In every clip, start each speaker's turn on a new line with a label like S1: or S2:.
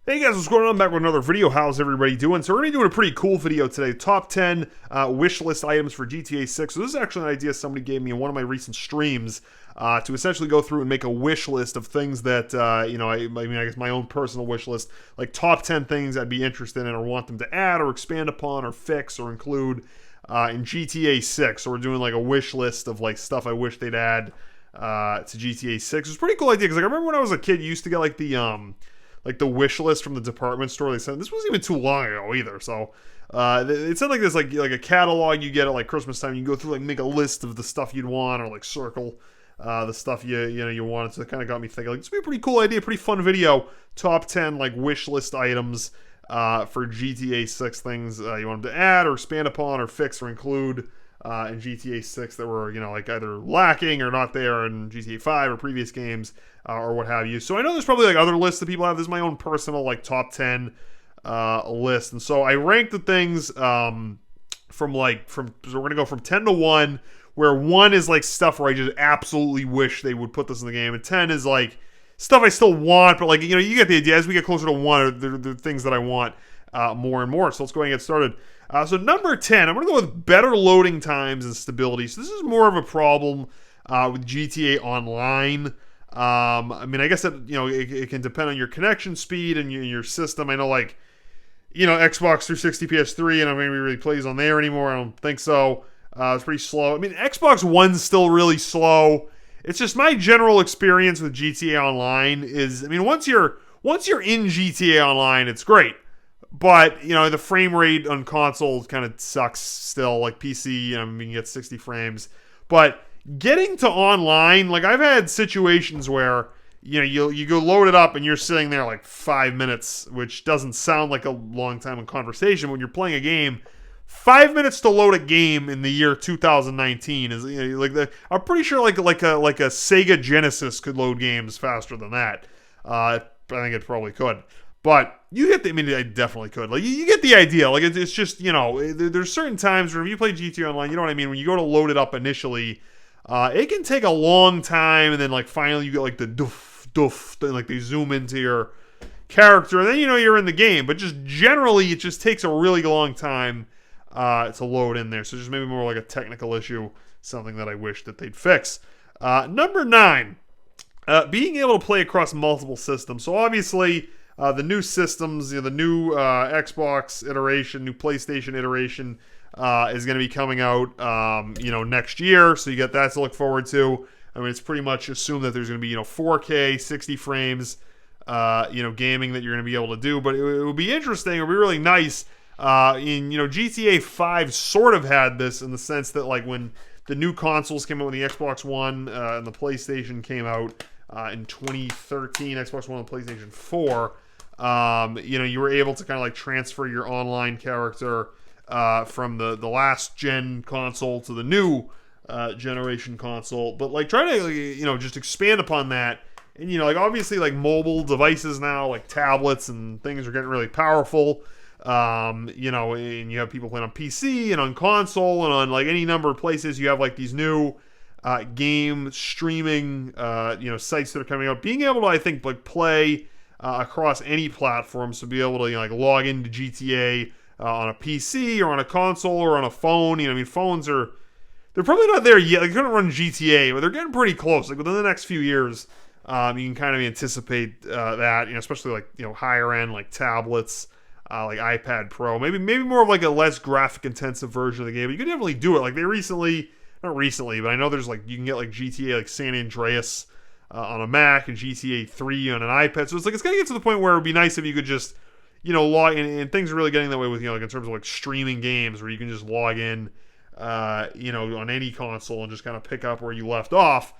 S1: Hey guys, what's going on? I'm back with another video. How's everybody doing? So we're going to be doing a pretty cool video today. Top 10 wish list items for GTA 6. So this is actually an idea somebody gave me in one of my recent streams to essentially go through and make a wish list of things that, I guess my own personal wish list, like top 10 things I'd be interested in or want them to add or expand upon or fix or include in GTA 6. So we're doing like a wish list of like stuff I wish they'd add to GTA 6. It's a pretty cool idea because like, I remember when I was a kid, you used to get like the wish list from the department store. They sent this wasn't even too long ago either. So it said like this like a catalog you get at like Christmas time. You can go through like make a list of the stuff you'd want or like circle the stuff you wanted. So it kind of got me thinking like this would be a pretty cool idea, pretty fun video. Top 10 like wish list items for GTA 6 things you want them to add or expand upon or fix or include in GTA 6 that were like either lacking or not there in GTA 5 or previous games. Or what have you. So I know there's probably like other lists that people have. This is my own personal like top 10 list. And so I ranked the things so we're gonna go from 10 to 1, where 1 is like stuff where I just absolutely wish they would put this in the game, and 10 is like stuff I still want, but like you get the idea. As we get closer to 1, they're things that I want more and more. So let's go ahead and get started. So number 10, I'm gonna go with better loading times and stability. So this is more of a problem with GTA Online. I guess that it can depend on your connection speed and your system. I know Xbox 360, PS3, and I don't think it really plays on there anymore. I don't think so. It's pretty slow. Xbox One's still really slow. It's just my general experience with GTA Online is, once you're in GTA Online, it's great. But, the frame rate on console kind of sucks still. Like PC, you can get 60 frames. But getting to online, like I've had situations where you go load it up and you're sitting there like 5 minutes, which doesn't sound like a long time in conversation when you're playing a game. 5 minutes to load a game in the year 2019 is I'm pretty sure like a Sega Genesis could load games faster than that. I think it probably could. But you get I definitely could. Like you get the idea. Like it's just there's certain times where if you play GTA Online, you know what I mean. When you go to load it up initially, it can take a long time, and then like finally you get like the doof doof, then like they zoom into your character, and then you're in the game. But just generally, it just takes a really long time to load in there. So just maybe more like a technical issue, something that I wish that they'd fix. Number 9, being able to play across multiple systems. So obviously, the new systems, the new Xbox iteration, new PlayStation iteration. Is going to be coming out, next year. So you get that to look forward to. It's pretty much assumed that there's going to be, 4K, 60 frames, gaming that you're going to be able to do. But it would be interesting. It would be really nice. GTA 5 sort of had this in the sense that, like, when the new consoles came out, when the Xbox One and the PlayStation came out in 2013, Xbox One and PlayStation 4, you were able to kind of like transfer your online character from the last gen console to the new generation console, but like try to just expand upon that. And obviously like mobile devices now, like tablets and things, are getting really powerful. And you have people playing on PC and on console and on like any number of places. You have like these new game streaming sites that are coming out, being able to, I think, like play across any platform. So be able to log into GTA on a PC or on a console or on a phone. Phones they're probably not there yet. They couldn't run GTA, but they're getting pretty close. Like within the next few years, you can kind of anticipate that. Especially like higher end like tablets, like iPad Pro. Maybe more of like a less graphic intensive version of the game. But you can definitely do it. Like they not recently, but I know there's like you can get like GTA like San Andreas on a Mac and GTA 3 on an iPad. So it's gonna get to the point where it would be nice if you could just log in, and things are really getting that way with like in terms of like streaming games where you can just log in on any console and just kind of pick up where you left off,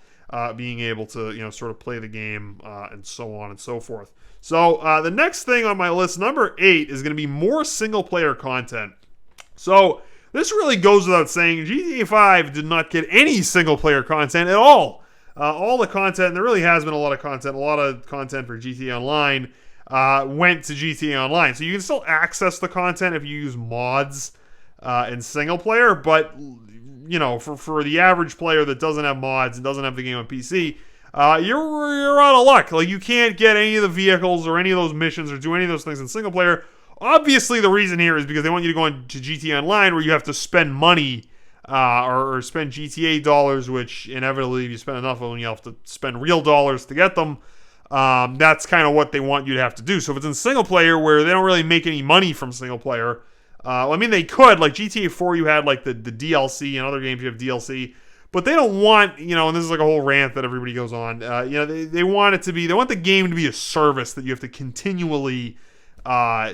S1: being able to sort of play the game and so on and so forth. So the next thing on my list, number 8, is going to be more single player content. So this really goes without saying, GTA 5 did not get any single player content at all. All the content, there really has been a lot of content for GTA Online went to GTA Online. So you can still access the content if you use mods in single player, but for the average player that doesn't have mods and doesn't have the game on PC, you're out of luck. Like, you can't get any of the vehicles or any of those missions or do any of those things in single player. Obviously, the reason here is because they want you to go into GTA Online, where you have to spend money or spend GTA dollars, which inevitably, if you spend enough of them, you have to spend real dollars to get them. That's kind of what they want you to have to do. So if it's in single player, where they don't really make any money from single player, I mean, they could. Like GTA 4, you had like the DLC, and other games you have DLC. But they don't want, and this is like a whole rant that everybody goes on. They want it to be, they want the game to be a service that you have to continually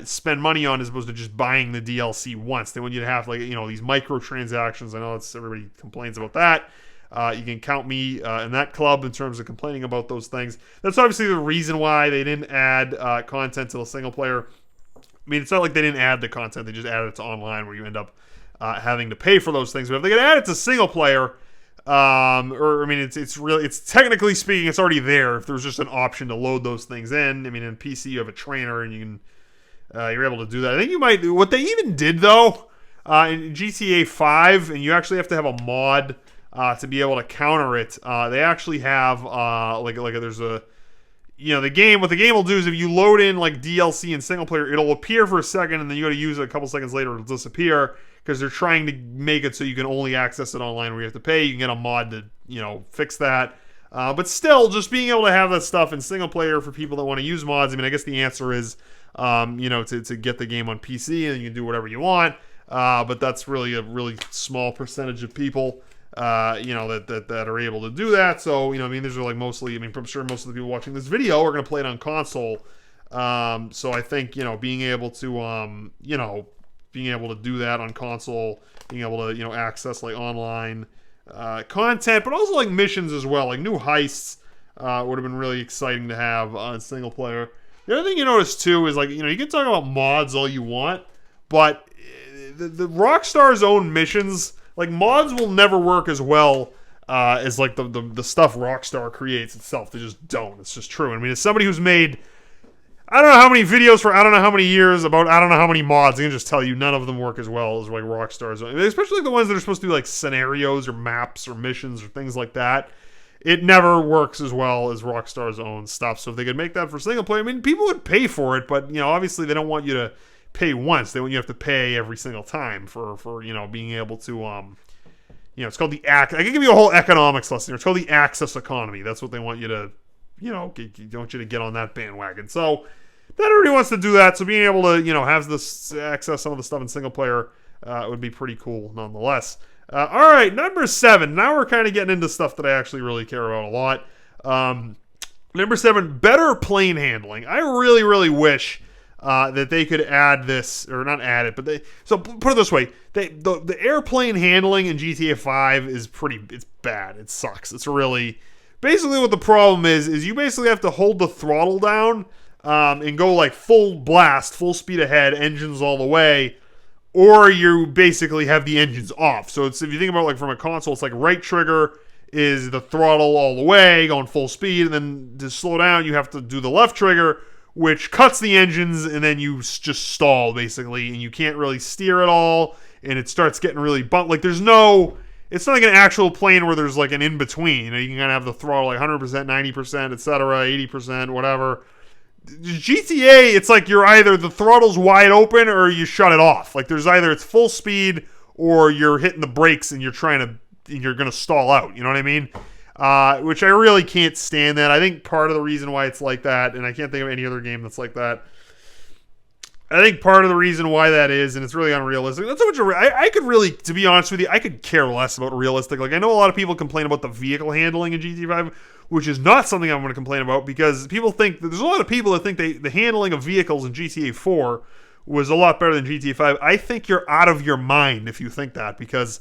S1: spend money on, as opposed to just buying the DLC once. They want you to have like, these microtransactions. I know everybody complains about that. You can count me in that club in terms of complaining about those things. That's obviously the reason why they didn't add content to the single player. I mean, it's not like they didn't add the content; they just added it to online, where you end up having to pay for those things. But if they could add it to single player, it's technically speaking, it's already there. If there's just an option to load those things in, I mean, in PC you have a trainer, and you're able to do that. I think you might. What they even did though in GTA 5, and you actually have to have a mod to be able to counter it. They actually have there's a. What the game will do is, if you load in like DLC in single player, it'll appear for a second, and then you got to use it a couple seconds later, it'll disappear, because they're trying to make it so you can only access it online, where you have to pay. You can get a mod to fix that. But still, just being able to have that stuff in single player for people that want to use mods. I mean, I guess the answer is to get the game on PC, and you can do whatever you want. But that's really a really small percentage of people. That are able to do that. So, these are like mostly, I'm sure most of the people watching this video are going to play it on console. So I think, being able to do that on console, being able to, access like online content, but also like missions as well, like new heists would have been really exciting to have on single player. The other thing you notice too is like, you can talk about mods all you want, but the Rockstar's own missions, like, mods will never work as well as like the stuff Rockstar creates itself. They just don't. It's just true. I mean, as somebody who's made, I don't know how many videos for I don't know how many years about I don't know how many mods, I can just tell you none of them work as well as like Rockstar's. I mean, especially like the ones that are supposed to be like scenarios or maps or missions or things like that. It never works as well as Rockstar's own stuff. So if they could make that for single player, I mean, people would pay for it, but obviously they don't want you to pay once. They want you to have to pay every single time for being able to it's called the I can give you a whole economics lesson here. It's called the access economy. That's what they want you to want you to get on that bandwagon. So not everybody wants to do that. So being able to have this access some of the stuff in single player would be pretty cool nonetheless. All right, number 7. Now we're kind of getting into stuff that I actually really care about a lot. Number 7, better plane handling. I really, really wish that they could add this, or not add it, but so put it this way, the airplane handling in GTA 5 is it's bad. It sucks. It's really, basically what the problem is you basically have to hold the throttle down and go like full blast, full speed ahead, engines all the way, or you basically have the engines off. So if you think about like from a console, it's like right trigger is the throttle all the way, going full speed, and then to slow down, you have to do the left trigger, which cuts the engines, and then you just stall, basically, and you can't really steer at all, and it starts getting really bumped. Like, it's not like an actual plane where there's like an in-between. You can kind of have the throttle like 100%, 90%, etc., 80%, whatever. GTA, it's like you're either the throttle's wide open or you shut it off. Like, there's either it's full speed or you're hitting the brakes and you're going to stall out. You know what I mean? Which I really can't stand that. I think part of the reason why it's like that, and I can't think of any other game that's like that, I think part of the reason why that is, and it's really unrealistic, that's how much I could really, to be honest with you, I could care less about realistic. Like, I know a lot of people complain about the vehicle handling in GTA 5, which is not something I'm going to complain about, because people think, there's a lot of people that think the handling of vehicles in GTA 4 was a lot better than GTA 5. I think you're out of your mind if you think that, because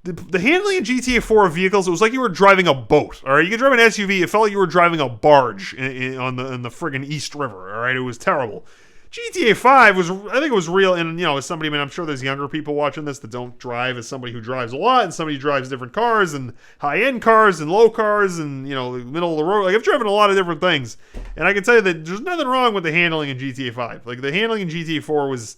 S1: the handling in GTA 4 of vehicles, it was like you were driving a boat. All right, you could drive an SUV. It felt like you were driving a barge in the friggin' East River. All right, it was terrible. GTA 5 was, I think it was real, and as somebody, I mean, I'm sure there's younger people watching this that don't drive, as somebody who drives a lot, and somebody who drives different cars, and high-end cars, and low cars, and middle of the road. Like, I've driven a lot of different things, and I can tell you that there's nothing wrong with the handling in GTA 5. Like, the handling in GTA 4 was,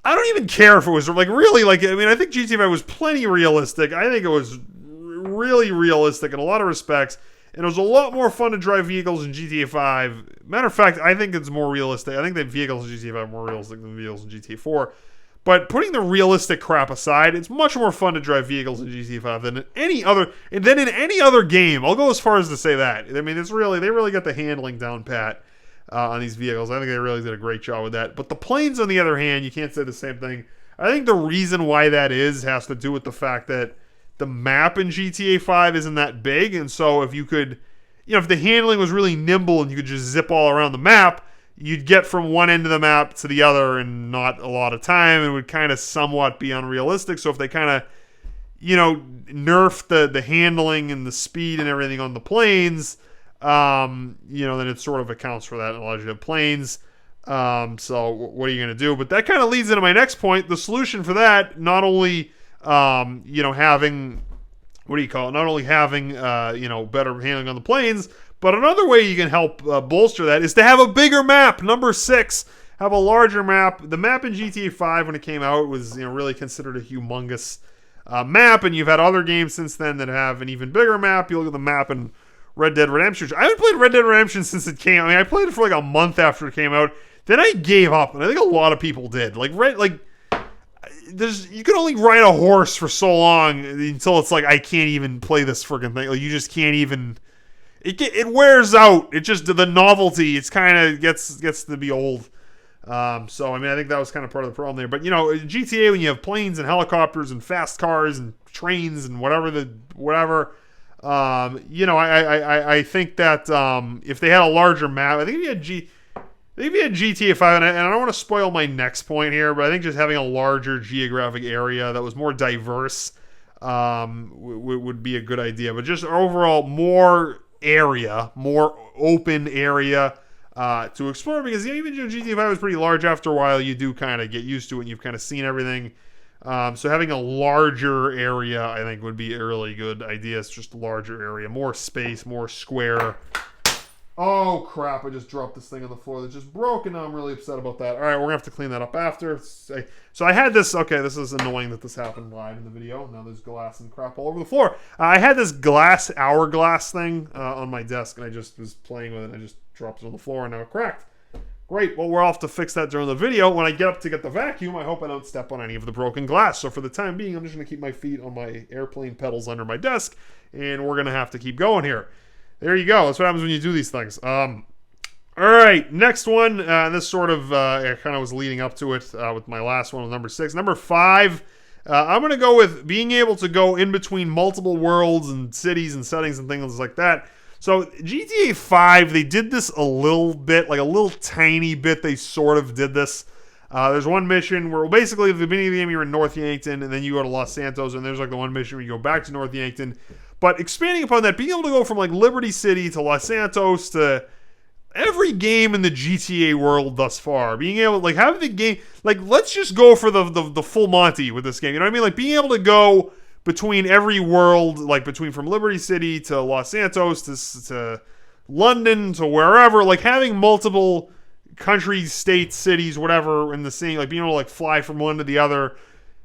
S1: I don't even care if it was like really like, I mean, I think GTA 5 was plenty realistic. I think it was really realistic in a lot of respects. And it was a lot more fun to drive vehicles in GTA 5. Matter of fact, I think it's more realistic. I think the vehicles in GTA 5 are more realistic than the vehicles in GTA 4. But putting the realistic crap aside, it's much more fun to drive vehicles in GTA 5 than in any other game. I'll go as far as to say that. I mean, they really got the handling down pat on these vehicles. I think they really did a great job with that. But the planes, on the other hand, you can't say the same thing. I think the reason why that has to do with the fact that the map in GTA 5 isn't that big, and so if you could, if the handling was really nimble and you could just zip all around the map, you'd get from one end of the map to the other in not a lot of time. It would kind of somewhat be unrealistic. So if they kind of, nerf the handling and the speed and everything on the planes, then it sort of accounts for that and allows you to have planes. So what are you going to do? But that kind of leads into my next point. The solution for that, not only having, not only having, better handling on the planes, but another way you can help bolster that is to have a bigger map. Number 6, have a larger map. The map in GTA 5 when it came out was, really considered a humongous map, and you've had other games since then that have an even bigger map. You look at the map in Red Dead Redemption. I haven't played Red Dead Redemption since it came out. I mean, I played it for like a month after it came out. Then I gave up, and I think a lot of people did. You can only ride a horse for so long until it's like, I can't even play this freaking thing. Like, you just can't even. It wears out. It just, the novelty, it's kind of gets to be old. So I mean, I think that was kind of part of the problem there. But GTA, when you have planes and helicopters and fast cars and trains and whatever. I think that if they had a larger map, I think if you had GTA 5, and I don't want to spoil my next point here, but I think just having a larger geographic area that was more diverse would be a good idea. But just overall, more open area to explore, because even though GTA 5 is pretty large, after a while you do kind of get used to it and you've kind of seen everything. So having a larger area, I think, would be a really good idea. It's just a larger area, more space, more square. Oh crap, I just dropped this thing on the floor that just broke, and now I'm really upset about that. Alright, we're gonna have to clean that up after. So I had this, okay, this is annoying that this happened live in the video. Now there's glass and crap all over the floor. I had this hourglass thing on my desk, and I just was playing with it, and I just dropped it on the floor, and now it cracked. Great, well, we're off to fix that during the video. When I get up to get the vacuum, I hope I don't step on any of the broken glass. So for the time being, I'm just going to keep my feet on my airplane pedals under my desk, and we're going to have to keep going here. There you go. That's what happens when you do these things. All right, next one. This sort of kind of was leading up to it with my last one with number 6. Number 5, I'm going to go with being able to go in between multiple worlds and cities and settings and things like that. So GTA 5, they did this a little bit, like a little tiny bit. They sort of did this. There's one mission where basically at the beginning of the game you're in North Yankton, and then you go to Los Santos, and there's like the one mission where you go back to North Yankton. But expanding upon that, being able to go from like Liberty City to Los Santos to every game in the GTA world thus far, being able to like have the game, like let's just go for the full Monty with this game. You know what I mean? Like being able to go between every world, like between from Liberty City to Los Santos to London to wherever, like having multiple countries, states, cities, whatever in the same, like being able to like fly from one to the other.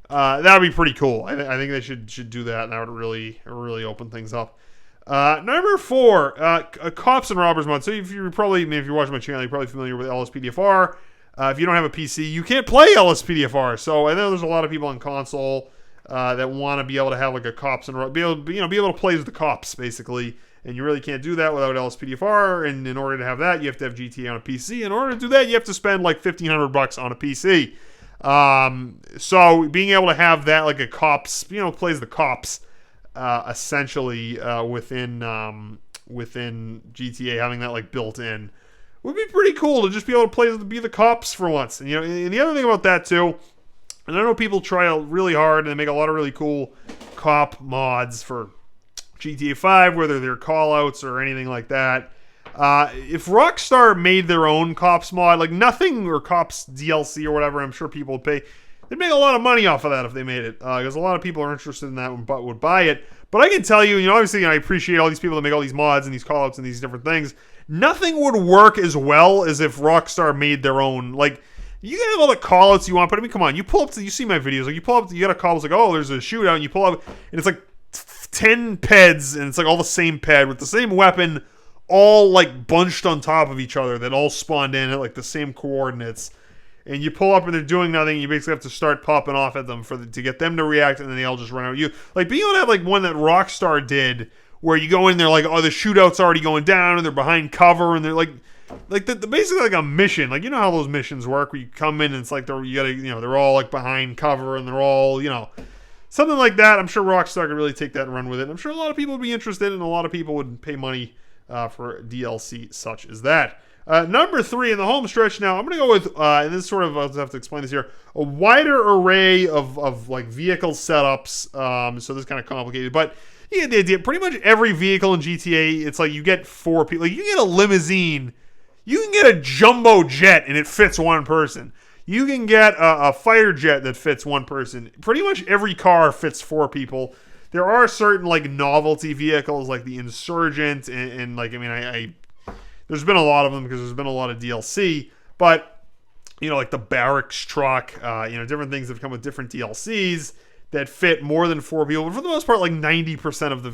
S1: That would be pretty cool. I think they should do that, and that would really open things up. Number 4, Cops and Robbers mod. So if you're watching my channel, you're probably familiar with LSPDFR. If you don't have a PC, you can't play LSPDFR. So I know there's a lot of people on console that want to be able to have like a Cops and be able to play as the cops basically, and you really can't do that without LSPDFR. And in order to have that, you have to have GTA on a PC. In order to do that, you have to spend like $1,500 on a PC. So being able to have that like a cops, plays the cops, essentially within GTA, having that like built in would be pretty cool to just be able to be the cops for once. And and the other thing about that too, and I know people try really hard and they make a lot of really cool cop mods for GTA 5, whether they're callouts or anything like that. If Rockstar made their own Cops mod, like nothing, or Cops DLC or whatever, I'm sure people would pay. They'd make a lot of money off of that if they made it, because a lot of people are interested in that and would buy it. But I can tell you, obviously I appreciate all these people that make all these mods and these callouts and these different things. Nothing would work as well as if Rockstar made their own. Like, you can have all the callouts you want, but I mean, come on, you pull up to, you see my videos, like you pull up, you got a call, it's like, oh, there's a shootout, and you pull up, and it's like 10 peds, and it's like all the same ped with the same weapon, all like bunched on top of each other that all spawned in at like the same coordinates. And you pull up and they're doing nothing. You basically have to start popping off at them to get them to react, and then they all just run out. You like being able to have like one that Rockstar did, where you go in there like, oh, the shootout's already going down, and they're behind cover, and they're like basically like a mission. Like, you know how those missions work, where you come in and it's like they're all like behind cover, and they're all, something like that. I'm sure Rockstar could really take that and run with it. I'm sure a lot of people would be interested, and a lot of people would pay money for DLC such as that. Number 3 in the home stretch now, I'm going to go with, and this sort of, I'll have to explain this here, a wider array of like vehicle setups. So this is kind of complicated, but you get the idea. Pretty much every vehicle in GTA, it's like you get 4 people. Like, you get a limousine, you can get a jumbo jet, and it fits one person. You can get a fighter jet that fits one person. Pretty much every car fits 4 people. There are certain like novelty vehicles, like the Insurgent, and like, I mean, there's been a lot of them because there's been a lot of DLC, but, like the barracks truck, different things that have come with different DLCs that fit more than 4 people. But for the most part, like 90% of the,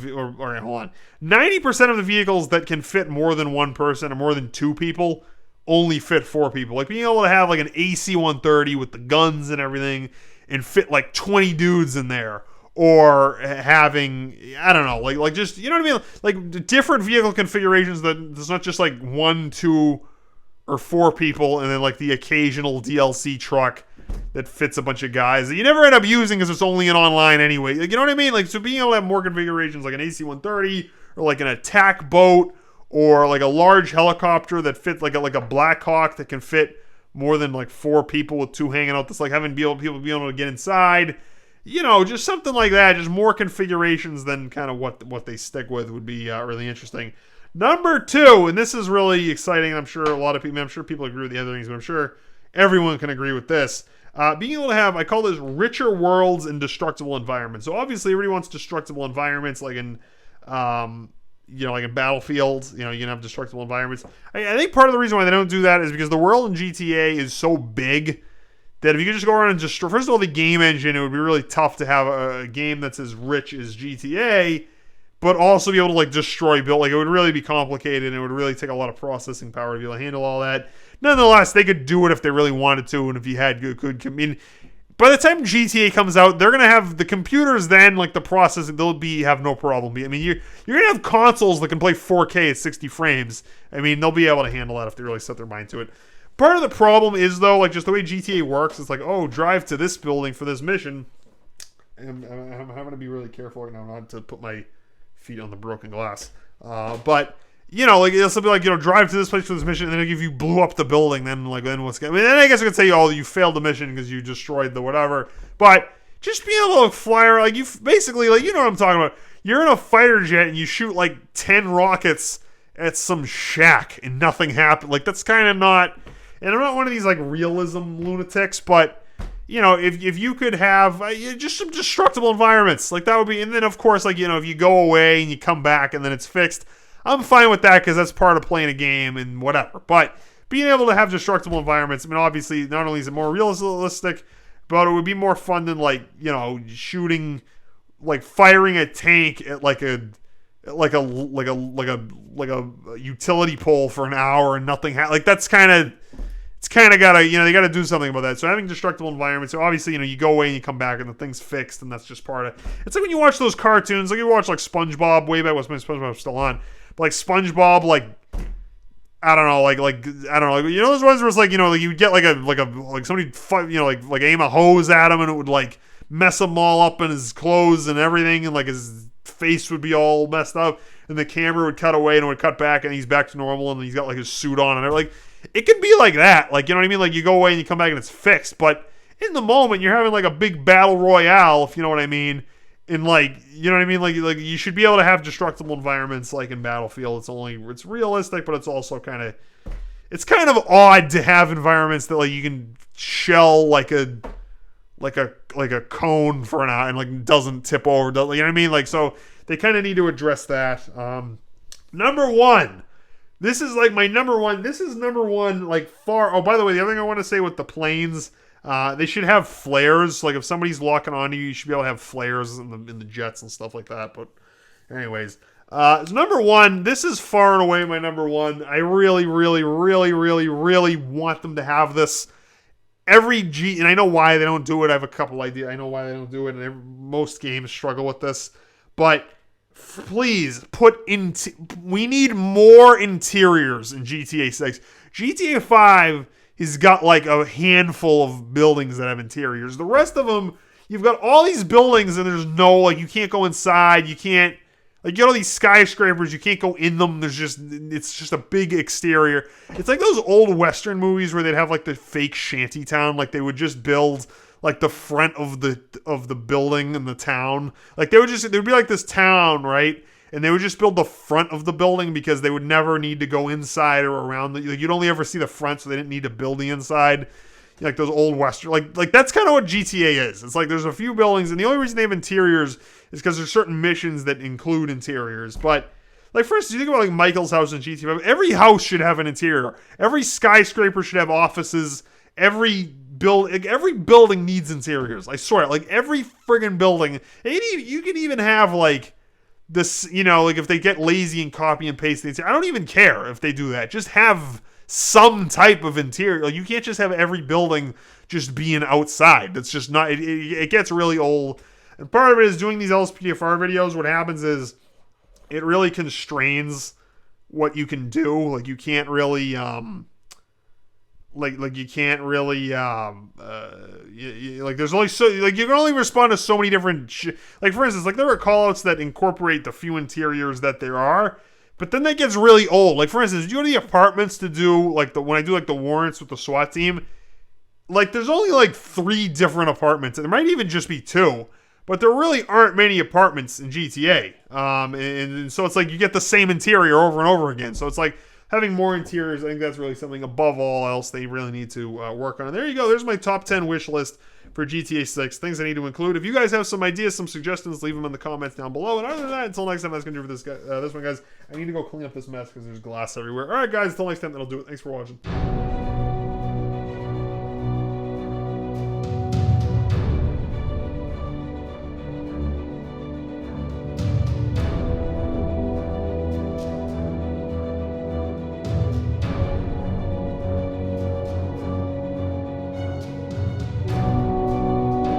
S1: 90% of the vehicles that can fit more than one person or more than 2 people only fit 4 people. Like being able to have like an AC-130 with the guns and everything and fit like 20 dudes in there. Or having, I don't know, like just, you know what I mean? Like different vehicle configurations that it's not just like 1, 2, or 4 people, and then like the occasional DLC truck that fits a bunch of guys that you never end up using because it's only in online anyway. Like, you know what I mean? Like, so being able to have more configurations, like an AC-130, or like an attack boat, or like a large helicopter that fits like a Black Hawk that can fit more than like 4 people with 2 hanging out. That's like having people be able to get inside. Just something like that. Just more configurations than kind of what they stick with would be really interesting. Number 2, and this is really exciting. I'm sure people agree with the other things, but I'm sure everyone can agree with this. Being able to have, I call this richer worlds and destructible environments. So obviously everybody wants destructible environments, like in, like in Battlefield. You can have destructible environments. I think part of the reason why they don't do that is because the world in GTA is so big that if you could just go around and destroy, first of all, the game engine, it would be really tough to have a game that's as rich as GTA, but also be able to like destroy build. Like, it would really be complicated, and it would really take a lot of processing power to be able to handle all that. Nonetheless, they could do it if they really wanted to, and if you had good, I mean, by the time GTA comes out, they're gonna have the computers then, like the processing, have no problem. I mean, you're gonna have consoles that can play 4K at 60 frames. I mean, they'll be able to handle that if they really set their mind to it. Part of the problem is, though, like just the way GTA works, it's like, oh, drive to this building for this mission. And I'm having to be really careful right now not to put my feet on the broken glass. But, like it'll be like, drive to this place for this mission, and then if you blew up the building, then what's going to, I mean, then I guess I could say, oh, you failed the mission because you destroyed the whatever. But just being able to fly around, like, you basically, like, you know what I'm talking about. You're in a fighter jet and you shoot like 10 rockets at some shack and nothing happened. Like, that's kind of not. And I'm not one of these like realism lunatics, but if you could have just some destructible environments, like that would be. And then of course, like, if you go away and you come back and then it's fixed, I'm fine with that because that's part of playing a game and whatever. But being able to have destructible environments, I mean, obviously, not only is it more realistic, but it would be more fun than like shooting, like firing a tank at like a utility pole for an hour and nothing. Like that's kind of. It's kind of gotta, they gotta do something about that. So having destructible environments, so obviously, you go away and you come back and the thing's fixed, and that's just part of it. It's like when you watch those cartoons, like you watch like SpongeBob way back when SpongeBob's still on, but like SpongeBob, like I don't know, like those ones where it's like like you get like somebody like aim a hose at him and it would like mess him all up in his clothes and everything, and like his face would be all messed up, and the camera would cut away and it would cut back and he's back to normal and he's got like his suit on and like. It can be like that. Like, you know what I mean? Like, you go away and you come back and it's fixed. But in the moment, you're having, like, a big battle royale, if you know what I mean. And, like, you know what I mean? Like you should be able to have destructible environments, like, in Battlefield. It's realistic, but it's also kind of... It's kind of odd to have environments that, like, you can shell, like a cone for an hour and, like, doesn't tip over. You know what I mean? Like, so they kind of need to address that. Number 1... This is like my number 1. This is number 1, like far. Oh, by the way, the other thing I want to say with the planes, they should have flares. Like if somebody's locking onto you, you should be able to have flares in the jets and stuff like that. But Anyways, so number one, this is far and away my number one. I really, really, really, really, really want them to have this. And I know why they don't do it. I have a couple ideas. I know why they don't do it, and most games struggle with this. But please we need more interiors in GTA 6. GTA 5 has got like a handful of buildings that have interiors. The rest of them, you've got all these buildings and there's no, like, you can't go inside. You can't, like, you get all these skyscrapers, you can't go in them. It's just a big exterior. It's like those old Western movies where they'd have like the fake shanty town. Like they would just build like the front of the building in the town. Like there would be like this town, right? And they would just build the front of the building because they would never need to go inside or around. You'd only ever see the front, so they didn't need to build the inside. Like those old Western, like that's kind of what GTA is. It's like there's a few buildings, and the only reason they have interiors is because there's certain missions that include interiors. But like, for instance, you think about like Michael's house in GTA 5. Every house should have an interior. Every skyscraper should have offices. Every building needs interiors. I swear, like every friggin' building. You can even have like this, like if they get lazy and copy and paste the interior. I don't even care if they do that. Just have some type of interior. Like you can't just have every building just being outside. That's just not. It gets really old. And part of it is doing these LSPDFR videos. What happens is it really constrains what you can do. Like you can't really like you can't really like there's only so, like, you can only respond to so many different like, for instance, like there are callouts that incorporate the few interiors that there are, but then that gets really old. Like, for instance, you go to the apartments to do like when I do like the warrants with the SWAT team, like there's only like 3 different apartments, and there might even just be 2, but there really aren't many apartments in GTA. And so it's like you get the same interior over and over again. So it's like having more interiors, I think that's really something above all else they really need to work on. And there you go. There's my top 10 wish list for GTA 6. Things I need to include. If you guys have some ideas, some suggestions, leave them in the comments down below. And other than that, until next time, that's going to do for this one, guys. I need to go clean up this mess because there's glass everywhere. All right, guys. Until next time, that'll do it. Thanks for watching.